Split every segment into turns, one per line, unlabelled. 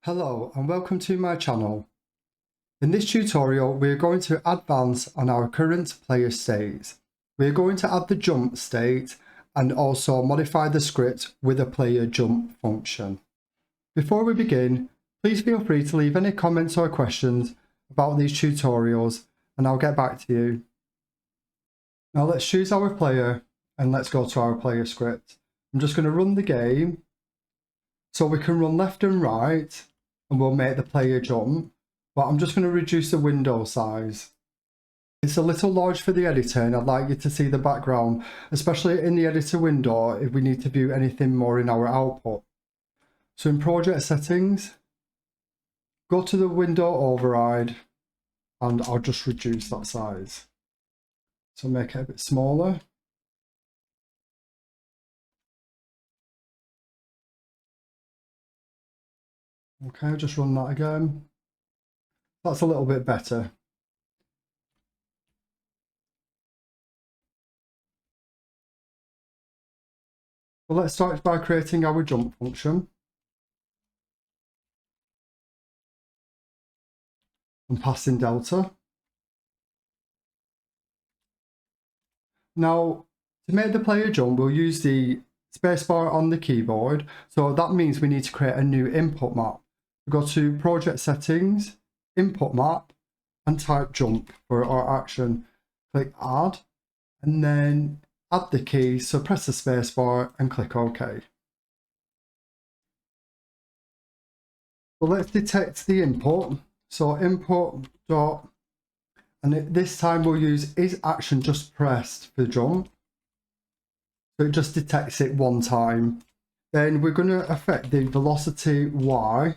Hello and welcome to my channel. In this tutorial we are going to advance on our current player states. We are going to add the jump state and also modify the script with a player jump function. Before we begin, please feel free to leave any comments or questions about these tutorials and I'll get back to you. Now let's choose our player and let's go to our player script. I'm just going to run the game so we can run left and right and we'll make the player jump, but I'm just going to reduce the window size. It's a little large for the editor and I'd like you to see the background, especially in the editor window if we need to view anything more in our output. So in project settings, go to the window override and I'll just reduce that size. So make it a bit smaller. Okay, just run that again. That's a little bit better. Well, let's start by creating our jump function. And passing delta. Now, to make the player jump, we'll use the spacebar on the keyboard. So that means we need to create a new input map. We go to project settings, input map, and type jump for our action. Click add, and then add the key. So press the spacebar and click OK. So let's detect the input. So input dot, and this time we'll use is action just pressed for jump. So it just detects it one time. Then we're going to affect the velocity Y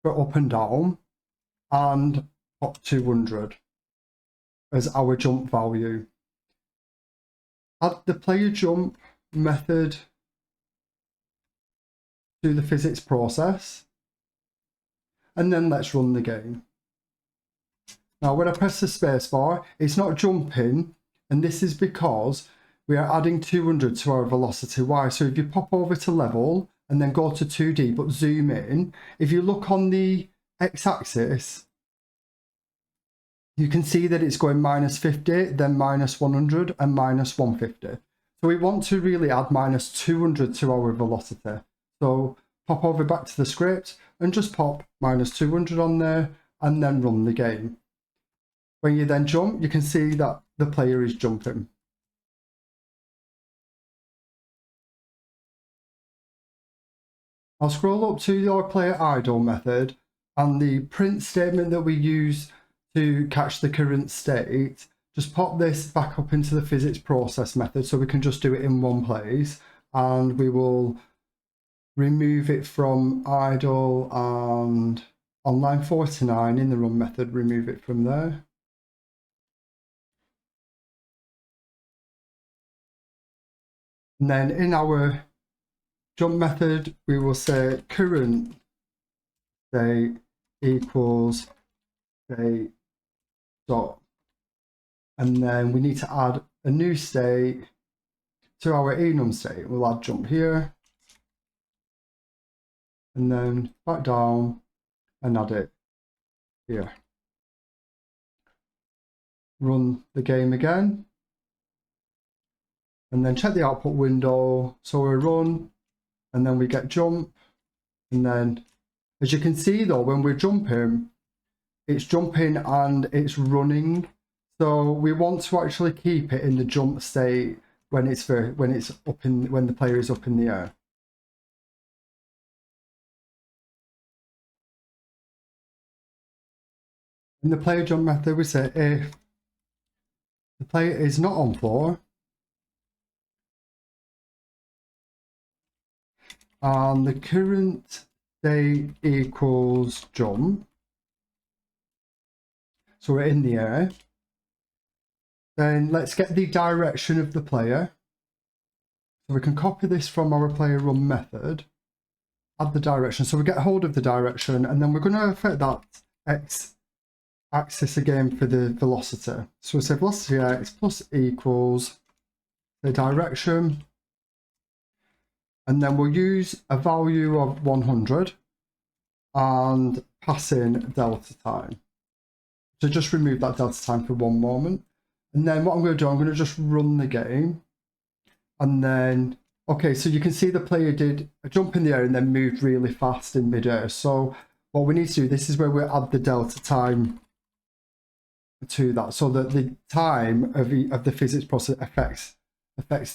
for up and down and pop 200 as our jump value. Add the player jump method to the physics process. And then let's run the game. Now when I press the spacebar, it's not jumping, and this is because we are adding 200 to our velocity Y. So if you pop over to level and then go to 2D but zoom in, if you look on the x-axis, you can see that it's going -50, then -100 and -150. So we want to really add -200 to our velocity. So pop over back to the script and just pop -200 on there and then run the game. When you then jump, you can see that the player is jumping. I'll scroll up to your player idle method and the print statement that we use to catch the current state. Just pop this back up into the physics process method so we can just do it in one place, and we will remove it from idle, and on line 49 in the run method, remove it from there. And then in our jump method, we will say current state equals state dot, and then we need to add a new state to our enum state. We'll add jump here, and then back down and add it here. Run the game again, and then check the output window. So we run, and then we get jump, and then as you can see though, when we're jumping, it's jumping and it's running. So we want to actually keep it in the jump state when when the player is up in the air. In the player jump method, we say if the player is not on floor and the current state equals jump, so we're in the air, then let's get the direction of the player. So we can copy this from our player run method, add the direction. So we get hold of the direction, and then we're going to affect that x-axis again for the velocity. So we say velocity x plus equals the direction, and then we'll use a value of 100 and pass in delta time. So just remove that delta time for one moment. And then what I'm going to do, I'm going to just run the game. And then, okay, so you can see the player did a jump in the air and then moved really fast in midair. So what we need to do, this is where we add the delta time to that, so that the time of the physics process affects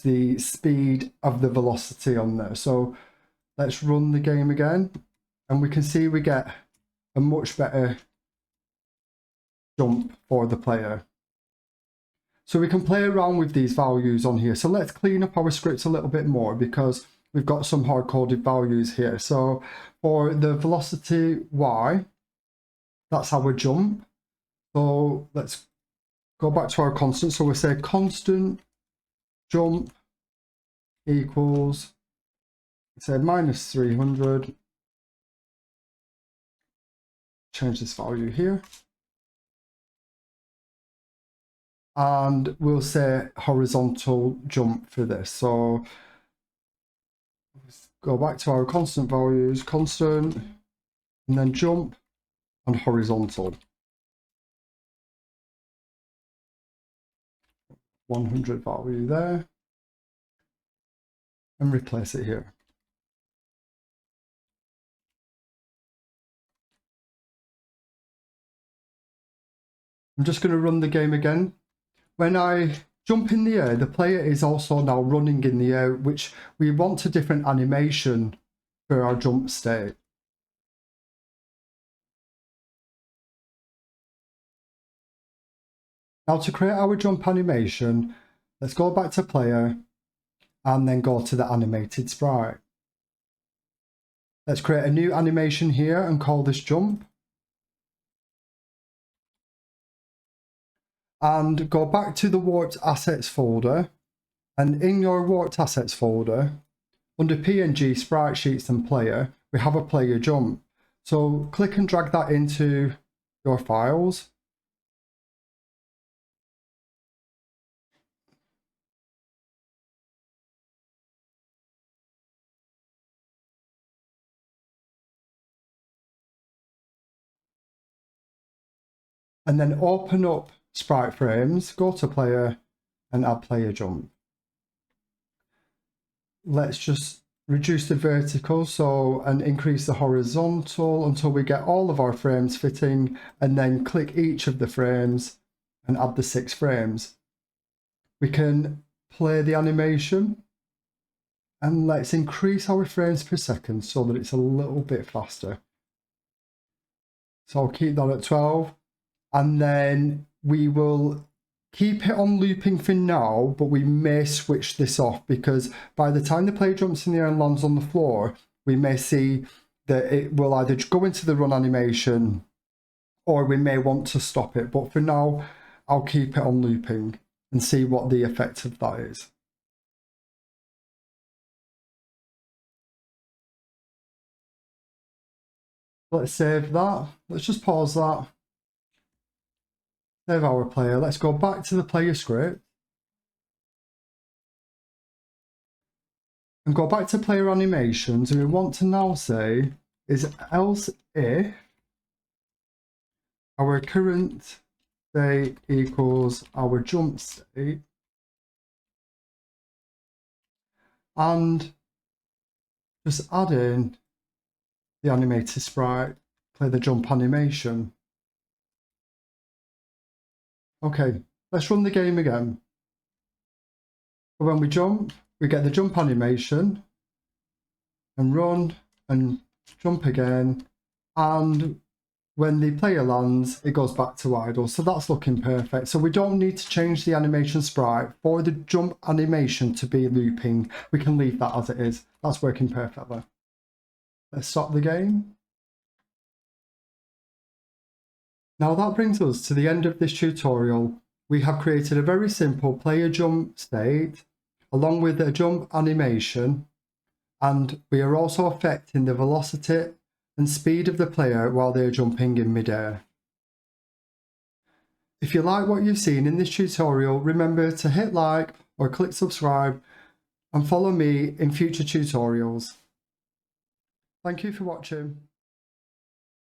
the speed of the velocity on there. So let's run the game again, and we can see we get a much better jump for the player. So we can play around with these values on here. So let's clean up our scripts a little bit more, because we've got some hard-coded values here. So for the velocity y, that's our jump. So let's go back to our constant. So we'll say constant jump equals, say, minus 300. Change this value here. And we'll say horizontal jump for this. So let's go back to our constant values, constant, and then jump and horizontal. 100 value there, and replace it here. I'm just going to run the game again. When I jump in the air, the player is also now running in the air, which we want a different animation for our jump state. Now to create our jump animation, let's go back to player and then go to the animated sprite. Let's create a new animation here and call this jump. And go back to the warped assets folder, and in your warped assets folder, under PNG, sprite sheets and player, we have a player jump. So click and drag that into your files. And then open up sprite frames, go to player and add player jump. Let's just reduce the vertical and increase the horizontal until we get all of our frames fitting, and then click each of the frames and add the 6 frames. We can play the animation, and let's increase our frames per second so that it's a little bit faster. So I'll keep that at 12, and then we will keep it on looping for now, but we may switch this off, because by the time the player jumps in the air and lands on the floor, we may see that it will either go into the run animation or we may want to stop it. But for now, I'll keep it on looping and see what the effect of that is. Let's save that. Let's just pause that. Save our player. Let's go back to the player script and go back to player animations, and we want to now say is else if our current state equals our jump state, and just add in the animated sprite, play the jump animation. Okay, let's run the game again. When we jump, we get the jump animation, and run and jump again, and when the player lands, it goes back to idle. So that's looking perfect. So we don't need to change the animation sprite for the jump animation to be looping. We can leave that as it is. That's working perfectly. Let's stop the game. Now that brings us to the end of this tutorial. We have created a very simple player jump state along with a jump animation, and we are also affecting the velocity and speed of the player while they are jumping in midair. If you like what you've seen in this tutorial, remember to hit like or click subscribe and follow me in future tutorials. Thank you for watching.